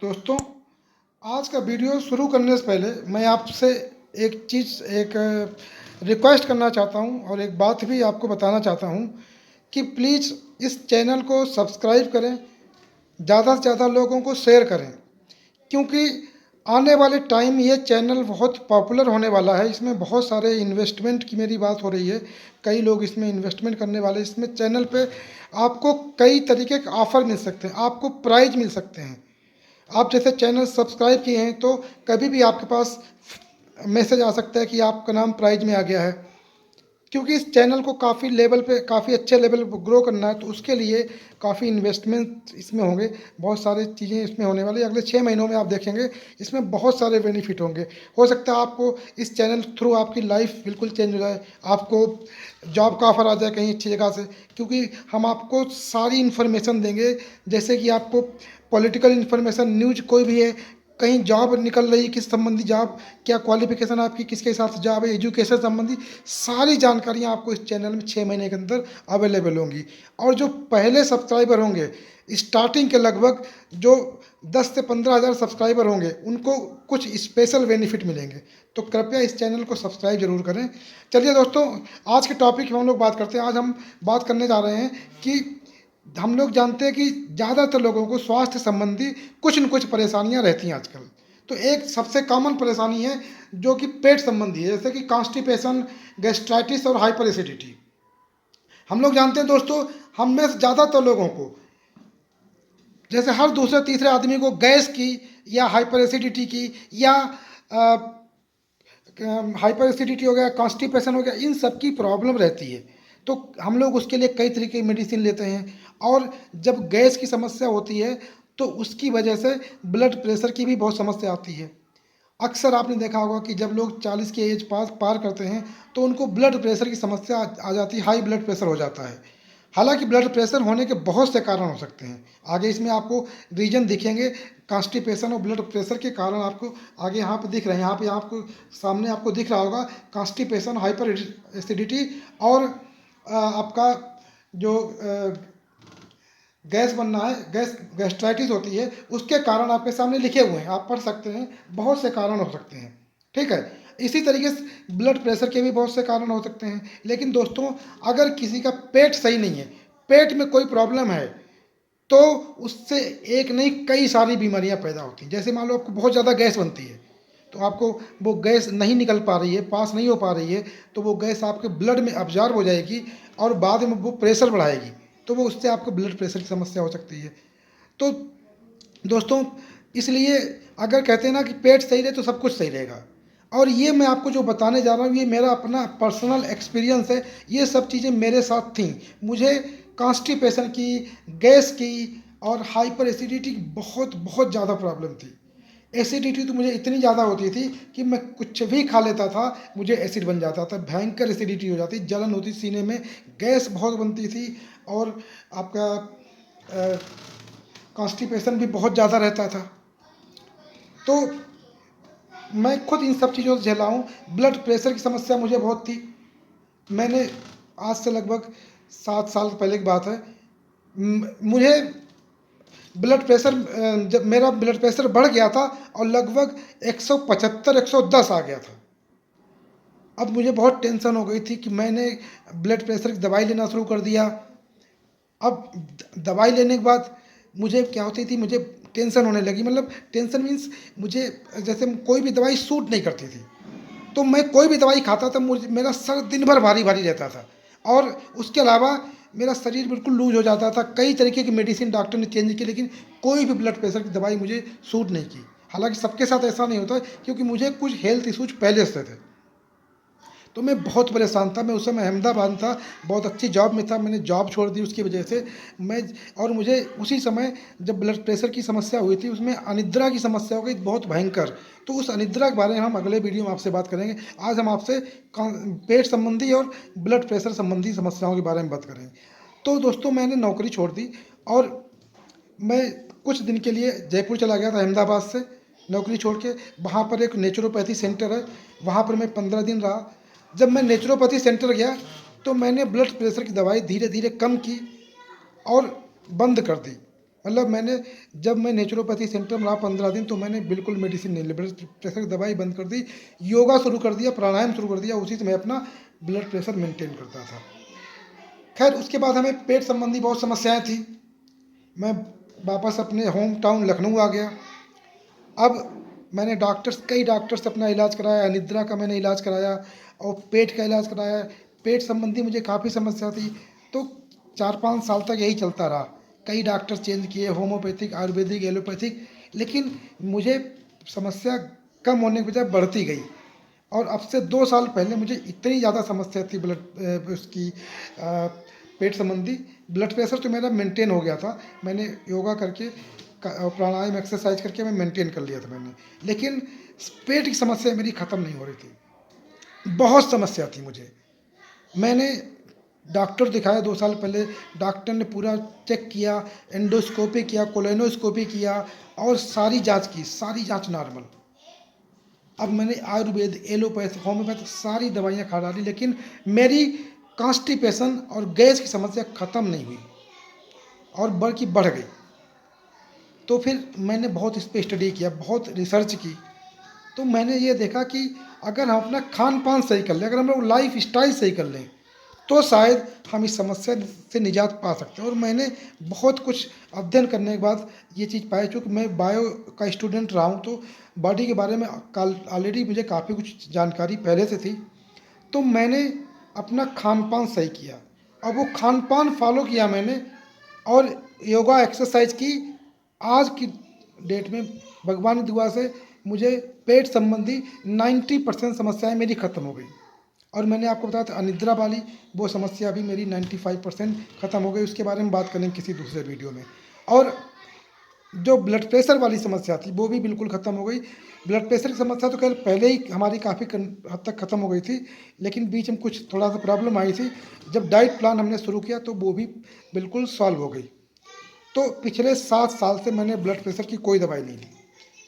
दोस्तों, आज का वीडियो शुरू करने से पहले मैं आपसे एक रिक्वेस्ट करना चाहता हूं और एक बात भी आपको बताना चाहता हूं कि प्लीज़ इस चैनल को सब्सक्राइब करें, ज़्यादा से ज़्यादा लोगों को शेयर करें, क्योंकि आने वाले टाइम ये चैनल बहुत पॉपुलर होने वाला है। इसमें बहुत सारे इन्वेस्टमेंट की मेरी बात हो रही है, कई लोग इसमें इन्वेस्टमेंट करने वाले। इसमें चैनल पे आपको कई तरीके के ऑफ़र मिल सकते हैं, आपको प्राइज़ मिल सकते हैं। आप जैसे चैनल सब्सक्राइब किए हैं तो कभी भी आपके पास मैसेज आ सकता है कि आपका नाम प्राइज में आ गया है, क्योंकि इस चैनल को काफ़ी लेवल पे, काफ़ी अच्छे लेवल पर ग्रो करना है। तो उसके लिए काफ़ी इन्वेस्टमेंट इसमें होंगे, बहुत सारी चीज़ें इसमें होने वाली। अगले 6 महीनों में आप देखेंगे इसमें बहुत सारे बेनिफिट होंगे। हो सकता है आपको इस चैनल थ्रू आपकी लाइफ बिल्कुल चेंज हो जाए, आपको जॉब का ऑफ़र आ जाए कहीं अच्छी जगह से, क्योंकि हम आपको सारी इन्फॉर्मेशन देंगे। जैसे कि आपको पॉलिटिकल इन्फॉर्मेशन, न्यूज कोई भी है, कहीं जॉब निकल रही है, किस संबंधी जॉब, क्या क्वालिफिकेशन आपकी, किसके हिसाब से जॉब है, एजुकेशन संबंधी सारी जानकारियाँ आपको इस चैनल में 6 महीने के अंदर अवेलेबल होंगी। और जो पहले सब्सक्राइबर होंगे, स्टार्टिंग के लगभग जो 10 से 15 हज़ार सब्सक्राइबर होंगे, उनको कुछ स्पेशल बेनिफिट मिलेंगे। तो कृपया इस चैनल को सब्सक्राइब जरूर करें। चलिए दोस्तों, आज के टॉपिक में हम लोग बात करते हैं। आज हम बात करने जा रहे हैं कि हम लोग जानते हैं कि ज़्यादातर लोगों को स्वास्थ्य संबंधी कुछ न कुछ परेशानियां रहती हैं आजकल। तो एक सबसे कॉमन परेशानी है जो कि पेट संबंधी है, जैसे कि कॉन्स्टिपेशन, गैस्ट्राइटिस और हाइपर एसिडिटी। हम लोग जानते हैं दोस्तों, हम में से ज़्यादातर लोगों को, जैसे हर दूसरे तीसरे आदमी को गैस की या हाइपर एसिडिटी की या हाइपर एसिडिटी हो गया, कॉन्स्टिपेशन हो गया, इन सब की प्रॉब्लम रहती है। तो हम लोग उसके लिए कई तरीके की मेडिसिन लेते हैं। और जब गैस की समस्या होती है तो उसकी वजह से ब्लड प्रेशर की भी बहुत समस्या आती है। अक्सर आपने देखा होगा कि जब लोग 40 की एज पार पार करते हैं तो उनको ब्लड प्रेशर की समस्या आ जाती है, हाई ब्लड प्रेशर हो जाता है। हालांकि ब्लड प्रेशर होने के बहुत से कारण हो सकते हैं, आगे इसमें आपको रीजन दिखेंगे। कॉन्स्टिपेशन और ब्लड प्रेशर के कारण आपको आगे यहाँ पे दिख रहे हैं, यहाँ पे आपको सामने आपको दिख रहा होगा कॉन्स्टिपेशन, हाइपर एसिडिटी और आपका जो गैस बनना है, गैस्ट्राइटिस होती है, उसके कारण आपके सामने लिखे हुए हैं, आप पढ़ सकते हैं। बहुत से कारण हो सकते हैं, ठीक है। इसी तरीके से ब्लड प्रेशर के भी बहुत से कारण हो सकते हैं। लेकिन दोस्तों, अगर किसी का पेट सही नहीं है, पेट में कोई प्रॉब्लम है, तो उससे एक नहीं कई सारी बीमारियां पैदा होती हैं। जैसे मान लो आपको बहुत ज़्यादा गैस बनती है, तो आपको वो गैस नहीं निकल पा रही है, पास नहीं हो पा रही है, तो वो गैस आपके ब्लड में अब्जॉर्ब हो जाएगी और बाद में वो प्रेशर बढ़ाएगी, तो वो उससे आपको ब्लड प्रेशर की समस्या हो सकती है। तो दोस्तों, इसलिए अगर कहते हैं ना कि पेट सही रहे तो सब कुछ सही रहेगा। और ये मैं आपको जो बताने जा रहा हूँ, ये मेरा अपना पर्सनल एक्सपीरियंस है। ये सब चीज़ें मेरे साथ थी। मुझे कॉन्स्टिपेशन की, गैस की और हाइपर एसिडिटी की बहुत बहुत ज़्यादा प्रॉब्लम थी। एसिडिटी तो मुझे इतनी ज़्यादा होती थी कि मैं कुछ भी खा लेता था, मुझे एसिड बन जाता था, भयंकर एसिडिटी हो जाती, जलन होती सीने में, गैस बहुत बनती थी और आपका कॉन्स्टिपेशन भी बहुत ज़्यादा रहता था। तो मैं खुद इन सब चीज़ों से झेला हूँ। ब्लड प्रेशर की समस्या मुझे बहुत थी। मैंने आज से लगभग 7 साल पहले की बात है, मुझे ब्लड प्रेशर, जब मेरा ब्लड प्रेशर बढ़ गया था और लगभग 175 110 आ गया था। अब मुझे बहुत टेंशन हो गई थी कि मैंने ब्लड प्रेशर की दवाई लेना शुरू कर दिया। अब दवाई लेने के बाद मुझे क्या होती थी, मुझे टेंशन होने लगी। मतलब टेंशन मीन्स मुझे, जैसे कोई भी दवाई सूट नहीं करती थी, तो मैं कोई भी दवाई खाता था, मुझे मेरा सर दिन भर भारी भारी रहता था और उसके अलावा मेरा शरीर बिल्कुल लूज हो जाता था। कई तरीके की मेडिसिन डॉक्टर ने चेंज की, लेकिन कोई भी ब्लड प्रेशर की दवाई मुझे सूट नहीं की। हालांकि सबके साथ ऐसा नहीं होता, क्योंकि मुझे कुछ हेल्थ इशूज पहले से थे। तो मैं बहुत परेशान था। मैं उस समय अहमदाबाद था, बहुत अच्छी जॉब में था, मैंने जॉब छोड़ दी उसकी वजह से। मैं और मुझे उसी समय जब ब्लड प्रेशर की समस्या हुई थी, उसमें अनिद्रा की समस्या हो गई बहुत भयंकर। तो उस अनिद्रा के बारे में हम अगले वीडियो में आपसे बात करेंगे। आज हम आपसे पेट संबंधी और ब्लड प्रेशर संबंधी समस्याओं के बारे में बात करेंगे। तो दोस्तों, मैंने नौकरी छोड़ दी और मैं कुछ दिन के लिए जयपुर चला गया था अहमदाबाद से नौकरी छोड़ के। वहाँ पर एक नेचुरोपैथी सेंटर है, वहाँ पर मैं 15 दिन रहा। जब मैं नेचुरोपैथी सेंटर गया तो मैंने ब्लड प्रेशर की दवाई धीरे धीरे कम की और बंद कर दी। मतलब जब मैं नेचुरोपैथी सेंटर में रहा 15 दिन, तो मैंने बिल्कुल मेडिसिन नहीं ली, ब्लड प्रेशर की दवाई बंद कर दी, योगा शुरू कर दिया, प्राणायाम शुरू कर दिया, उसी से मैं अपना ब्लड प्रेशर मेंटेन करता था। खैर उसके बाद हमें पेट संबंधी बहुत समस्याएं थी। मैं वापस अपने होम टाउन लखनऊ आ गया। अब मैंने कई डॉक्टर से अपना इलाज कराया, अनिद्रा का मैंने इलाज कराया और पेट का इलाज कराया। पेट संबंधी मुझे काफ़ी समस्या थी, तो 4-5 साल तक यही चलता रहा। कई डॉक्टर चेंज किए, होम्योपैथिक, आयुर्वेदिक, एलोपैथिक, लेकिन मुझे समस्या कम होने की बजाय बढ़ती गई। और अब से 2 साल पहले मुझे इतनी ज़्यादा समस्या थी उसकी पेट संबंधी, ब्लड प्रेशर तो मेरा मेंटेन हो गया था। मैंने योगा करके प्राणायाम एक्सरसाइज करके मैं मेंटेन कर लिया था मैंने, लेकिन पेट की समस्या मेरी ख़त्म नहीं हो रही थी। बहुत समस्या थी मुझे। मैंने डॉक्टर दिखाया 2 साल पहले। डॉक्टर ने पूरा चेक किया, एंडोस्कोपी किया, कोलोनोस्कोपी किया और सारी जांच की, सारी जांच नॉर्मल। अब मैंने आयुर्वेद, एलोपैथ, होम्योपैथ सारी दवाइयाँ खा डाली, लेकिन मेरी कॉन्स्टिपेशन और गैस की समस्या ख़त्म नहीं हुई और बल्कि बढ़ गई। तो फिर मैंने बहुत इस पे स्टडी किया, बहुत रिसर्च की, तो मैंने ये देखा कि अगर हम अपना खान पान सही कर लें, अगर हम लोग लाइफ स्टाइल सही कर लें, तो शायद हम इस समस्या से निजात पा सकते हैं। और मैंने बहुत कुछ अध्ययन करने के बाद ये चीज़ पाई, चूँकि मैं बायो का स्टूडेंट रहा हूँ, तो बॉडी के बारे में ऑलरेडी मुझे काफ़ी कुछ जानकारी पहले से थी। तो मैंने अपना खान पान सही किया, अब वो खान पान फॉलो किया मैंने और योगा एक्सरसाइज की। आज की डेट में भगवान की दुआ से मुझे पेट संबंधी 90% समस्याएं मेरी ख़त्म हो गई। और मैंने आपको बताया था अनिद्रा वाली, वो समस्या भी मेरी 95% ख़त्म हो गई। उसके बारे में बात करेंगे किसी दूसरे वीडियो में। और जो ब्लड प्रेशर वाली समस्या थी वो भी बिल्कुल ख़त्म हो गई। ब्लड प्रेशर की समस्या तो खैर पहले ही हमारी काफ़ी हद तक ख़त्म हो गई थी, लेकिन बीच में कुछ थोड़ा सा प्रॉब्लम आई थी। जब डाइट प्लान हमने शुरू किया तो वो भी बिल्कुल सॉल्व हो गई। तो पिछले 7 साल से मैंने ब्लड प्रेशर की कोई दवाई नहीं ली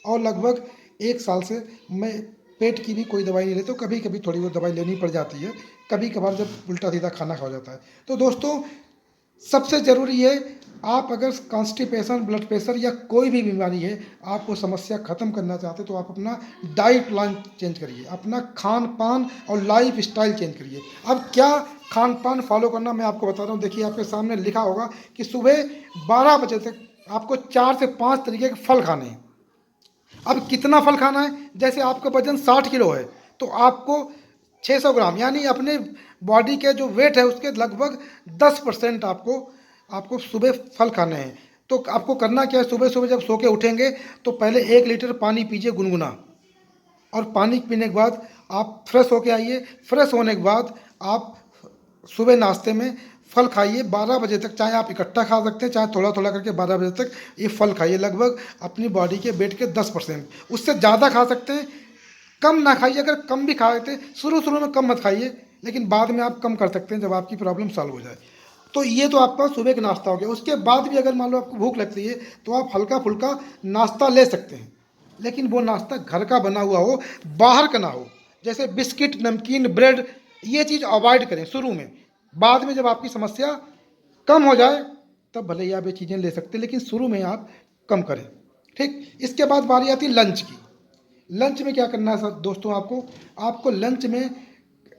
और लगभग 1 साल से मैं पेट की भी कोई दवाई नहीं लेता हूँ। कभी कभी थोड़ी बहुत दवाई लेनी पड़ जाती है, कभी कभार जब उल्टा सीधा खाना खा जाता है। तो दोस्तों, सबसे ज़रूरी है, आप अगर कॉन्स्टिपेशन, ब्लड प्रेशर या कोई भी बीमारी है, आप वो समस्या ख़त्म करना चाहते तो आप अपना डाइट प्लान चेंज करिए, अपना खान पान और लाइफ स्टाइल चेंज करिए। अब क्या खान पान फॉलो करना मैं आपको बता रहा हूँ। देखिए आपके सामने लिखा होगा कि सुबह 12 बजे तक आपको 4 से 5 तरीके के फल खाने हैं। अब कितना फल खाना है? जैसे आपका वजन 60 किलो है तो आपको 600 ग्राम, यानी अपने बॉडी के जो वेट है उसके लगभग 10% आपको आपको सुबह फल खाने हैं। तो आपको करना क्या है, सुबह सुबह जब सो के उठेंगे तो पहले 1 लीटर पानी पीजिए गुनगुना, और पानी पीने के बाद आप फ्रेश होके आइए। फ्रेश होने के बाद आप सुबह नाश्ते में फल खाइए 12 बजे तक, चाहे आप इकट्ठा खा सकते हैं, चाहे थोड़ा थोड़ा करके 12 बजे तक ये फल खाइए। लगभग अपनी बॉडी के वेट के 10%, उससे ज़्यादा खा सकते हैं, कम ना खाइए। अगर कम भी खा सकते हैं, शुरू शुरू में कम मत खाइए, लेकिन बाद में आप कम कर सकते हैं जब आपकी प्रॉब्लम सॉल्व हो जाए। तो ये तो आपका सुबह का नाश्ता हो गया। उसके बाद भी अगर मान लो आपको भूख लगती है तो आप हल्का फुल्का नाश्ता ले सकते हैं, लेकिन वो नाश्ता घर का बना हुआ हो, बाहर का ना हो। जैसे बिस्किट, नमकीन, ब्रेड, ये चीज़ अवॉइड करें शुरू में। बाद में जब आपकी समस्या कम हो जाए तब भले ही आप ये चीज़ें ले सकते हैं, लेकिन शुरू में आप कम करें। ठीक, इसके बाद बारी आती है लंच की। लंच में क्या करना है सर दोस्तों, आपको आपको लंच में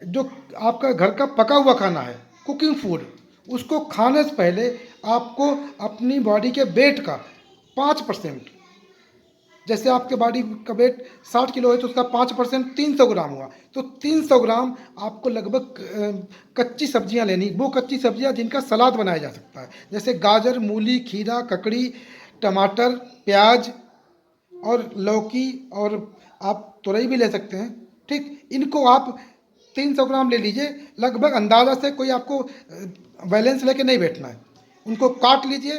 जो आपका घर का पका हुआ खाना है, कुकिंग फूड, उसको खाने से पहले आपको अपनी बॉडी के वेट का 5%, जैसे आपके बॉडी का वेट 60 किलो है तो उसका 5% 300 ग्राम हुआ, तो 300 ग्राम आपको लगभग कच्ची सब्जियां लेनी। वो कच्ची सब्जियां जिनका सलाद बनाया जा सकता है, जैसे गाजर, मूली, खीरा, ककड़ी, टमाटर, प्याज और लौकी, और आप तुरई भी ले सकते हैं। ठीक, इनको आप 300 ग्राम ले लीजिए। लगभग अंदाज़ा से कोई आपको बैलेंस लेके नहीं बैठना है। उनको काट लीजिए,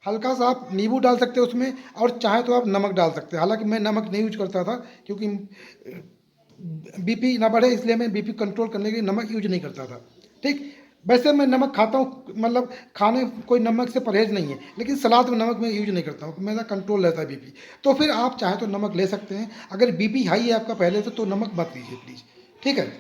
हल्का सा आप नींबू डाल सकते हैं उसमें, और चाहे तो आप नमक डाल सकते हैं। हालांकि मैं नमक नहीं यूज करता था, क्योंकि बीपी ना बढ़े, इसलिए मैं बीपी कंट्रोल करने के लिए नमक यूज नहीं करता था। ठीक, वैसे मैं नमक खाता हूँ, मतलब खाने कोई नमक से परहेज नहीं है, लेकिन सलाद में नमक मैं यूज नहीं करता हूँ, मेरा कंट्रोल रहता है बीपी। तो फिर आप चाहें तो नमक ले सकते हैं। अगर बीपी हाई है आपका पहले से तो नमक मत लीजिए प्लीज़। ठीक है,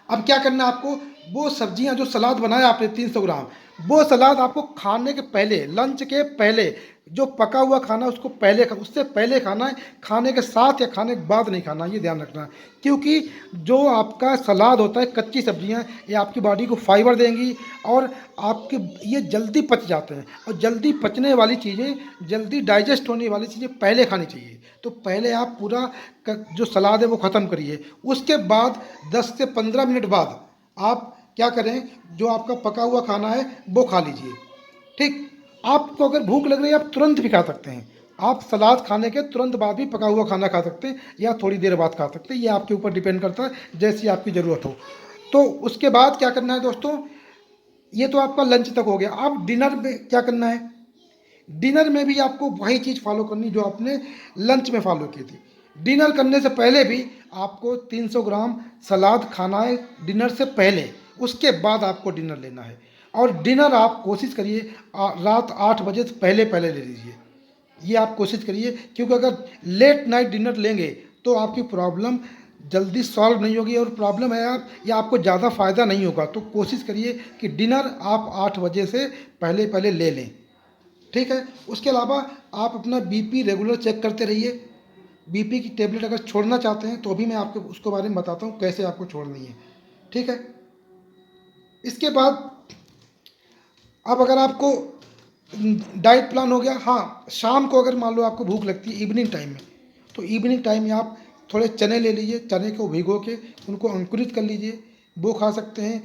अब क्या करना है आपको, वो सब्जियां जो सलाद बनाया आपने 300 ग्राम, वो सलाद आपको खाने के पहले, लंच के पहले, जो पका हुआ खाना उसको पहले उससे पहले खाना है, खाने के साथ या खाने के बाद नहीं खाना, ये ध्यान रखना है। क्योंकि जो आपका सलाद होता है, कच्ची सब्जियां, ये आपकी बॉडी को फाइबर देंगी और आपके ये जल्दी पच जाते हैं, और जल्दी पचने वाली चीज़ें, जल्दी डाइजेस्ट होने वाली चीज़ें पहले खानी चाहिए। तो पहले आप पूरा जो सलाद है वो ख़त्म करिए। उसके बाद 10 से 15 मिनट बाद आप क्या करें, जो आपका पका हुआ खाना है वो खा लीजिए। ठीक, आपको अगर भूख लग रही है आप तुरंत भी खा सकते हैं। आप सलाद खाने के तुरंत बाद भी पका हुआ खाना खा सकते हैं या थोड़ी देर बाद खा सकते हैं, ये आपके ऊपर डिपेंड करता है, जैसी आपकी ज़रूरत हो। तो उसके बाद क्या करना है दोस्तों, ये तो आपका लंच तक हो गया। अब डिनर में क्या करना है, डिनर में भी आपको वही चीज़ फॉलो करनी जो आपने लंच में फॉलो की थी। डिनर करने से पहले भी आपको 300 ग्राम सलाद खाना है डिनर से पहले, उसके बाद आपको डिनर लेना है। और डिनर आप कोशिश करिए रात 8 बजे से पहले पहले ले लीजिए, ये आप कोशिश करिए। क्योंकि अगर लेट नाइट डिनर लेंगे तो आपकी प्रॉब्लम जल्दी सॉल्व नहीं होगी, और प्रॉब्लम है आप या आपको ज़्यादा फ़ायदा नहीं होगा। तो कोशिश करिए कि डिनर आप 8 बजे से पहले पहले ले लें। ठीक है, उसके अलावा आप अपना बीपी रेगुलर चेक करते रहिए। बीपी की टेबलेट अगर छोड़ना चाहते हैं तो अभी मैं आपको उसके बारे में बताता हूँ कैसे आपको छोड़नी है। ठीक है, इसके बाद अब अगर आपको डाइट प्लान हो गया। हाँ, शाम को अगर मान लो आपको भूख लगती है इवनिंग टाइम में, तो इवनिंग टाइम में आप थोड़े चने ले लीजिए, चने को भिगो के उनको अंकुरित कर लीजिए, वो खा सकते हैं।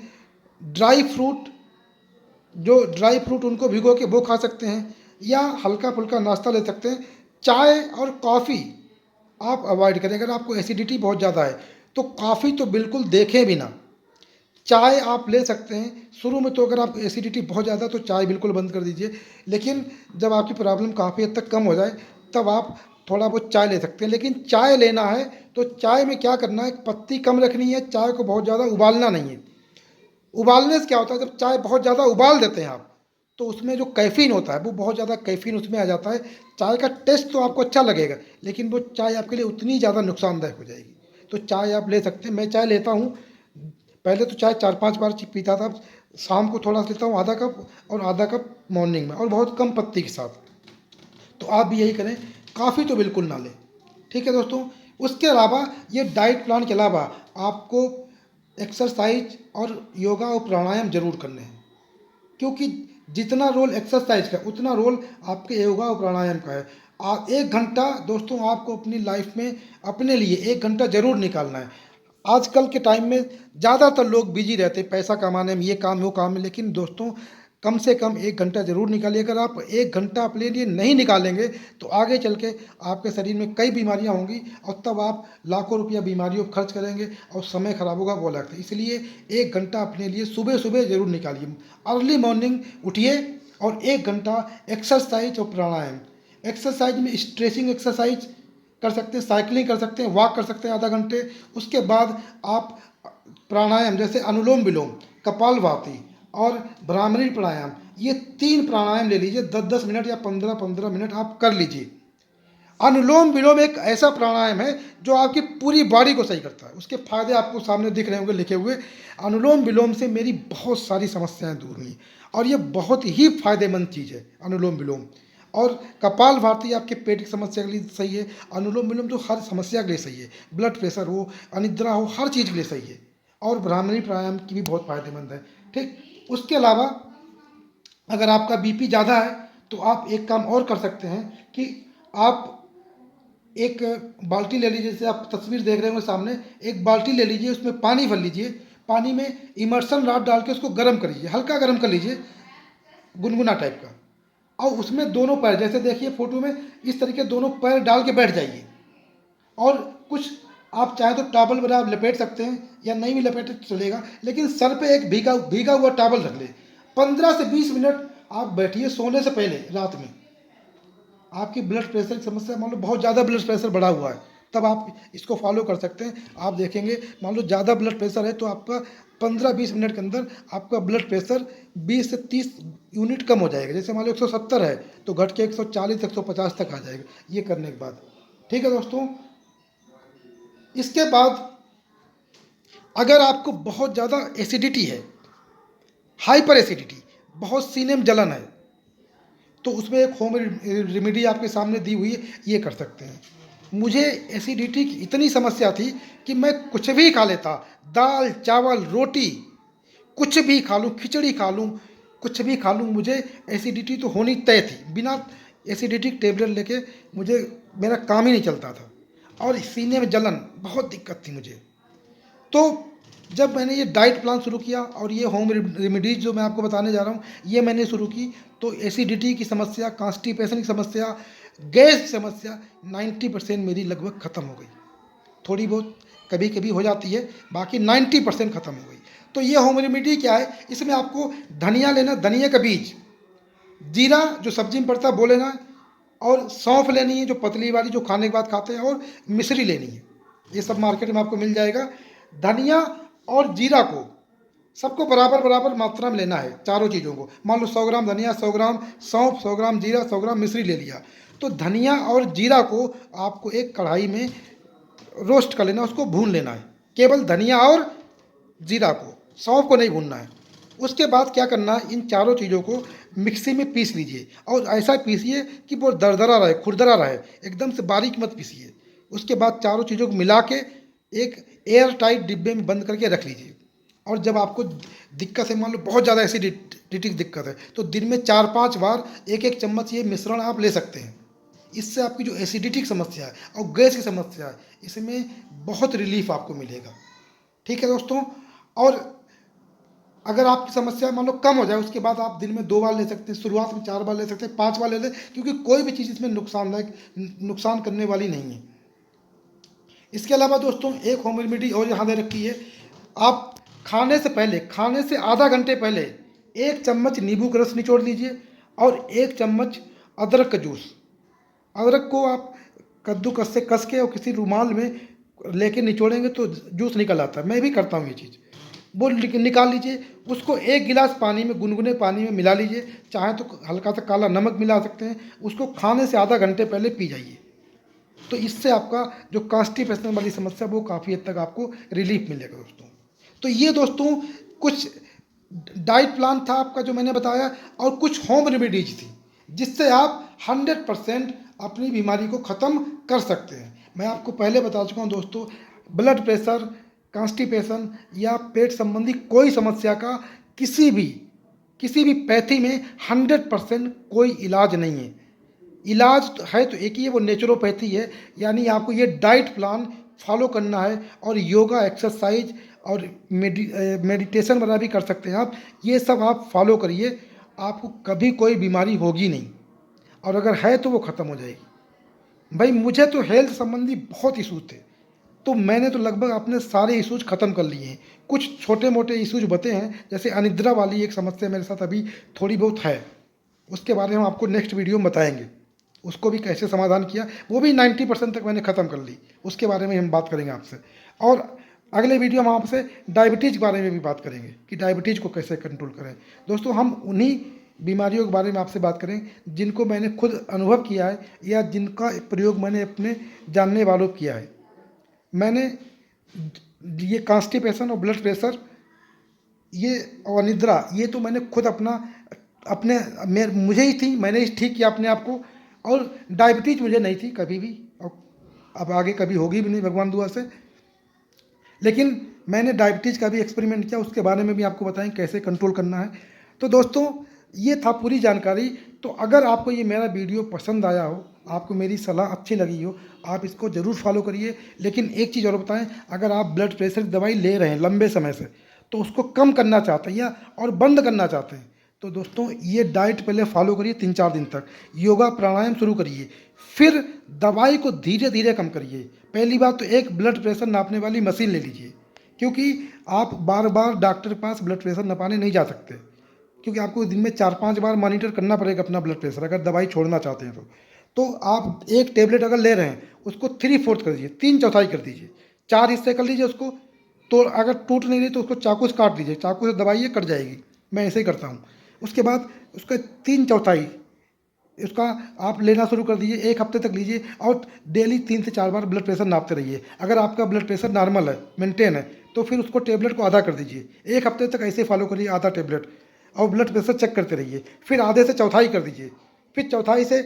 ड्राई फ्रूट, जो ड्राई फ्रूट उनको भिगो के वो खा सकते हैं, या हल्का फुल्का नाश्ता ले सकते हैं। चाय और कॉफ़ी आप अवॉइड करें। अगर आपको एसिडिटी बहुत ज़्यादा है तो कॉफ़ी तो बिल्कुल देखें भी ना। चाय आप ले सकते हैं शुरू में, तो अगर आप एसिडिटी बहुत ज़्यादा तो चाय बिल्कुल बंद कर दीजिए। लेकिन जब आपकी प्रॉब्लम काफ़ी हद तक कम हो जाए तब आप थोड़ा बहुत चाय ले सकते हैं। लेकिन चाय लेना है तो चाय में क्या करना है, पत्ती कम रखनी है, चाय को बहुत ज़्यादा उबालना नहीं है। उबालने से क्या होता है, जब चाय बहुत ज़्यादा उबाल देते हैं आप, तो उसमें जो कैफ़ीन होता है वो बहुत ज़्यादा कैफ़ीन उसमें आ जाता है। चाय का टेस्ट तो आपको अच्छा लगेगा, लेकिन वो चाय आपके लिए उतनी ज़्यादा नुकसानदायक हो जाएगी। तो चाय आप ले सकते हैं, मैं चाय लेता हूँ। पहले तो चाय 4-5 बार पीता था, शाम को थोड़ा सा लेता हूँ, आधा कप, और आधा कप मॉर्निंग में, और बहुत कम पत्ती के साथ। तो आप भी यही करें, काफ़ी तो बिल्कुल ना लें। ठीक है दोस्तों, उसके अलावा ये डाइट प्लान के अलावा आपको एक्सरसाइज और योगा और प्राणायाम जरूर करने हैं। क्योंकि जितना रोल एक्सरसाइज का उतना रोल आपके योगा और प्राणायाम का है। आप 1 घंटा दोस्तों आपको अपनी लाइफ में अपने लिए 1 घंटा जरूर निकालना है। आजकल के टाइम में ज़्यादातर लोग बिजी रहते हैं पैसा कमाने में, ये काम वो काम में, लेकिन दोस्तों कम से कम 1 घंटा ज़रूर निकालिए। अगर आप 1 घंटा अपने लिए नहीं निकालेंगे तो आगे चल के आपके शरीर में कई बीमारियां होंगी, और तब आप लाखों रुपया बीमारियों पर खर्च करेंगे और समय खराब होगा वो अलग है। इसलिए 1 घंटा अपने लिए सुबह सुबह ज़रूर निकालिए। अर्ली मॉर्निंग उठिए और 1 घंटा एक्सरसाइज और प्राणायाम। एक्सरसाइज में स्ट्रेचिंग एक्सरसाइज कर सकते हैं, साइकिलिंग कर सकते हैं, वॉक कर सकते हैं आधा घंटे। उसके बाद आप प्राणायाम जैसे अनुलोम विलोम, कपालभाति और भ्रामरी प्राणायाम, ये 3 प्राणायाम ले लीजिए। 10-10 मिनट या 15-15 मिनट आप कर लीजिए। अनुलोम विलोम एक ऐसा प्राणायाम है जो आपकी पूरी बॉडी को सही करता है। उसके फायदे आपको सामने दिख रहे होंगे लिखे हुए। अनुलोम विलोम से मेरी बहुत सारी समस्याएं दूर हुई, और ये बहुत ही फायदेमंद चीज़ है अनुलोम विलोम। और कपाल भाती आपके पेट की समस्या के लिए सही है। अनुलोम विलोम तो हर समस्या के लिए सही है, ब्लड प्रेशर हो, अनिद्रा हो, हर चीज़ के लिए सही है। और भ्रामरी प्राणायाम की भी बहुत फायदेमंद है। ठीक, उसके अलावा अगर आपका बीपी ज़्यादा है तो आप एक काम और कर सकते हैं कि आप एक बाल्टी ले लीजिए, जैसे आप तस्वीर देख रहे होंगे सामने, एक बाल्टी ले लीजिए, उसमें पानी भर लीजिए। पानी में इमर्सन रॉड डाल के उसको गर्म कर लीजिए, हल्का गर्म कर लीजिए, गुनगुना टाइप का। और उसमें दोनों पैर, जैसे देखिए फोटो में, इस तरीके दोनों पैर डाल के बैठ जाइए। और कुछ आप चाहे तो टॉवल वगैरह आप लपेट सकते हैं, या नहीं भी लपेटे तो चलेगा, लेकिन सर पे एक भीगा भीगा हुआ टॉवल रख ले। 15 से 20 मिनट आप बैठिए सोने से पहले रात में। आपकी ब्लड प्रेशर की समस्या, मान लो बहुत ज़्यादा ब्लड प्रेशर बढ़ा हुआ है, तब आप इसको फॉलो कर सकते हैं। आप देखेंगे मान लो ज़्यादा ब्लड प्रेशर है तो आपका 15-20 मिनट के अंदर आपका ब्लड प्रेशर 20 से 30 यूनिट कम हो जाएगा। जैसे मान लो 170 है तो घट के 140-150 तक आ जाएगा, ये करने के बाद। ठीक है दोस्तों, इसके बाद अगर आपको बहुत ज़्यादा एसिडिटी है हाइपर एसिडिटी, बहुत सीने में जलन है, तो उसमें एक होम रेमेडी आपके सामने दी हुई है, ये कर सकते हैं। मुझे एसिडिटी की इतनी समस्या थी कि मैं कुछ भी खा लेता, दाल चावल रोटी, कुछ भी खा लूँ, खिचड़ी खा लूँ, कुछ भी खा लूँ, मुझे एसिडिटी तो होनी तय थी। बिना एसिडिटी टेबलेट लेके मुझे मेरा काम ही नहीं चलता था, और सीने में जलन, बहुत दिक्कत थी मुझे। तो जब मैंने ये डाइट प्लान शुरू किया और ये होम रेमेडीज़ जो मैं आपको बताने जा रहा हूँ, ये मैंने शुरू की, तो एसिडिटी की समस्या, कॉन्स्टिपेशन की समस्या, गैस की समस्या 90% मेरी लगभग ख़त्म हो गई। थोड़ी बहुत कभी कभी हो जाती है, बाकी 90% ख़त्म हो गई। तो ये होम रेमेडी क्या है, इसमें आपको धनिया लेना, धनिया का बीज, जीरा जो सब्जी में पड़ता है वो लेना है, और सौंफ लेनी है जो पतली वाली, जो खाने के बाद खाते हैं, और मिश्री लेनी है। ये सब मार्केट में आपको मिल जाएगा। धनिया और जीरा को सबको बराबर बराबर मात्रा में लेना है, चारों चीज़ों को। मान लो 100 ग्राम धनिया, 100 ग्राम सौंफ, 100 ग्राम जीरा, 100 ग्राम मिश्री ले लिया, तो धनिया और जीरा को आपको एक कढ़ाई में रोस्ट कर लेना, उसको भून लेना है, केवल धनिया और जीरा को, सौंफ को नहीं भूनना है। उसके बाद क्या करना है, इन चारों चीज़ों को मिक्सी में पीस लीजिए, और ऐसा पीसिए कि वो दरदरा रहे, खुरदरा रहे, एकदम से बारीक मत पीसिए। उसके बाद चारों चीज़ों को मिला के एक एयर टाइट डिब्बे में बंद करके रख लीजिए। और जब आपको दिक्कत है, मान लो बहुत ज़्यादा एसिडिटी की दिक्कत है, तो दिन में 4-5 बार एक एक चम्मच ये मिश्रण आप ले सकते हैं। इससे आपकी जो एसिडिटी की समस्या है और गैस की समस्या है, इसमें बहुत रिलीफ आपको मिलेगा। ठीक है दोस्तों। और अगर आपकी समस्या मान लो कम हो जाए, उसके बाद आप दिन में 2 बार ले सकते हैं, शुरुआत में 4 बार ले सकते हैं, 5 बार ले लें, क्योंकि कोई भी चीज़ इसमें नुकसान करने वाली नहीं है। इसके अलावा दोस्तों एक होम रेमेडी और यहाँ दे रखी है, आप खाने से आधा घंटे पहले 1 चम्मच नींबू का रस निचोड़ लीजिए, और 1 चम्मच अदरक का जूस। अदरक को आप कद्दूकस से कस के और किसी रुमाल में लेके निचोड़ेंगे तो जूस निकल आता है। मैं भी करता हूँ ये चीज़। वो निकाल लीजिए, उसको 1 गिलास पानी में, गुनगुने पानी में मिला लीजिए, चाहे तो हल्का सा काला नमक मिला सकते हैं। उसको खाने से आधा घंटे पहले पी जाइए, तो इससे आपका जो कॉन्स्टिपेशन वाली समस्या, वो काफ़ी हद तक आपको रिलीफ मिलेगा दोस्तों। तो ये दोस्तों कुछ डाइट प्लान था आपका जो मैंने बताया, और कुछ होम रेमेडीज थी जिससे आप 100% अपनी बीमारी को ख़त्म कर सकते हैं। मैं आपको पहले बता चुका हूँ दोस्तों, ब्लड प्रेशर, कॉन्स्टिपेशन या पेट संबंधी कोई समस्या का किसी भी पैथी में 100% कोई इलाज नहीं है। इलाज है तो एक ही है, वो नेचुरोपैथी है। यानी आपको ये डाइट प्लान फॉलो करना है, और योगा, एक्सरसाइज और मेडिटेशन वगैरह भी कर सकते हैं आप। ये सब आप फॉलो करिए, आपको कभी कोई बीमारी होगी नहीं, और अगर है तो वो ख़त्म हो जाएगी। भाई मुझे तो हेल्थ संबंधी बहुत इशूज़ थे, तो मैंने तो लगभग अपने सारे इशूज़ ख़त्म कर लिए हैं। कुछ छोटे मोटे इशूज़ बचे हैं, जैसे अनिद्रा वाली एक समस्या मेरे साथ अभी थोड़ी बहुत है, उसके बारे में हम आपको नेक्स्ट वीडियो में बताएंगे। उसको भी कैसे समाधान किया, वो भी 90% तक मैंने ख़त्म कर ली, उसके बारे में हम बात करेंगे आपसे। और अगले वीडियो में हम आपसे डायबिटीज़ के बारे में भी बात करेंगे कि डायबिटीज़ को कैसे कंट्रोल करें। दोस्तों हम उन्हीं बीमारियों के बारे में आपसे बात करें जिनको मैंने खुद अनुभव किया है, या जिनका प्रयोग मैंने अपने जानने वालों को किया है। मैंने ये कॉन्स्टिपेशन और ब्लड प्रेशर, ये और निद्रा, ये तो मैंने खुद मुझे ही थी, मैंने ही ठीक किया अपने आप को। और डायबिटीज़ मुझे नहीं थी कभी भी, और अब आगे कभी होगी भी नहीं भगवान दुआ से। लेकिन मैंने डायबिटीज़ का भी एक्सपेरिमेंट किया, उसके बारे में भी आपको बताएं कैसे कंट्रोल करना है। तो दोस्तों ये था पूरी जानकारी। तो अगर आपको ये मेरा वीडियो पसंद आया हो, आपको मेरी सलाह अच्छी लगी हो, आप इसको ज़रूर फॉलो करिए। लेकिन एक चीज़ और बताएं, अगर आप ब्लड प्रेशर की दवाई ले रहे हैं लंबे समय से, तो उसको कम करना चाहते हैं या और बंद करना चाहते हैं, तो दोस्तों ये डाइट पहले फॉलो करिए 3-4 दिन तक, योगा प्राणायाम शुरू करिए, फिर दवाई को धीरे धीरे कम करिए। पहली बात तो एक ब्लड प्रेशर नापने वाली मशीन ले लीजिए, क्योंकि आप बार बार डॉक्टर के पास ब्लड प्रेशर नापाने नहीं जा सकते, क्योंकि आपको दिन में 4-5 बार मॉनिटर करना पड़ेगा अपना ब्लड प्रेशर, अगर दवाई छोड़ना चाहते हैं तो आप एक टेबलेट अगर ले रहे हैं, उसको 3/4 कर दीजिए, 3/4 कर दीजिए, 4 हिस्से कर लीजिए उसको। तो अगर टूट नहीं रही तो उसको चाकू से काट दीजिए, चाकू से दबाइए, कट जाएगी। मैं ऐसे ही करता हूँ। उसके बाद उसका 3/4 उसका आप लेना शुरू कर दीजिए, 1 हफ्ते तक लीजिए, और डेली 3 से 4 बार ब्लड प्रेशर नापते रहिए। अगर आपका ब्लड प्रेशर नॉर्मल है, मेंटेन है, तो फिर उसको टेबलेट को आधा कर दीजिए। 1 हफ्ते तक ऐसे फॉलो करिए, आधा टेबलेट। और ब्लड प्रेशर चेक करते रहिए। फिर आधे से चौथाई कर दीजिए, फिर चौथाई से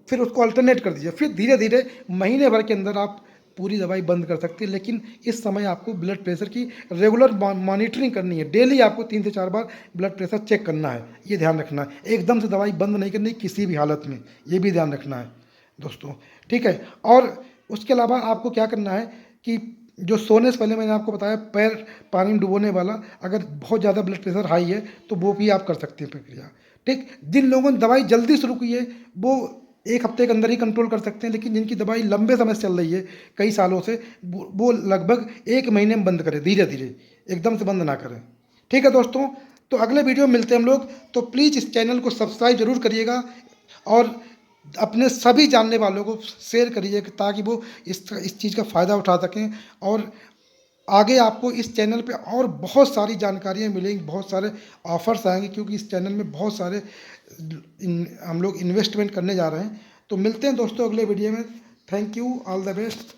फिर उसको अल्टरनेट कर दीजिए। फिर धीरे धीरे महीने भर के अंदर आप पूरी दवाई बंद कर सकते हैं। लेकिन इस समय आपको ब्लड प्रेशर की रेगुलर मॉनिटरिंग करनी है। डेली आपको 3 से 4 बार ब्लड प्रेशर चेक करना है, ये ध्यान रखना है। एकदम से दवाई बंद नहीं करनी किसी भी हालत में, ये भी ध्यान रखना है दोस्तों, ठीक है। और उसके अलावा आपको क्या करना है कि जो सोने से पहले मैंने आपको बताया पैर पानी में डुबोने वाला, अगर बहुत ज़्यादा ब्लड प्रेशर हाई है तो वो भी आप कर सकते हैं प्रक्रिया, ठीक। जिन लोगों ने दवाई जल्दी शुरू की है वो 1 हफ्ते के अंदर ही कंट्रोल कर सकते हैं, लेकिन जिनकी दवाई लंबे समय से चल रही है कई सालों से, वो लगभग 1 महीने में बंद करें, धीरे धीरे, एकदम से बंद ना करें, ठीक है दोस्तों। तो अगले वीडियो में मिलते हैं हम लोग। तो प्लीज़ इस चैनल को सब्सक्राइब जरूर करिएगा और अपने सभी जानने वालों को शेयर करिए ताकि वो इस चीज़ का फ़ायदा उठा सकें। और आगे आपको इस चैनल पे और बहुत सारी जानकारियाँ मिलेंगी, बहुत सारे ऑफ़र्स आएंगे, क्योंकि इस चैनल में बहुत सारे हम लोग इन्वेस्टमेंट करने जा रहे हैं। तो मिलते हैं दोस्तों अगले वीडियो में। Thank you, all the best.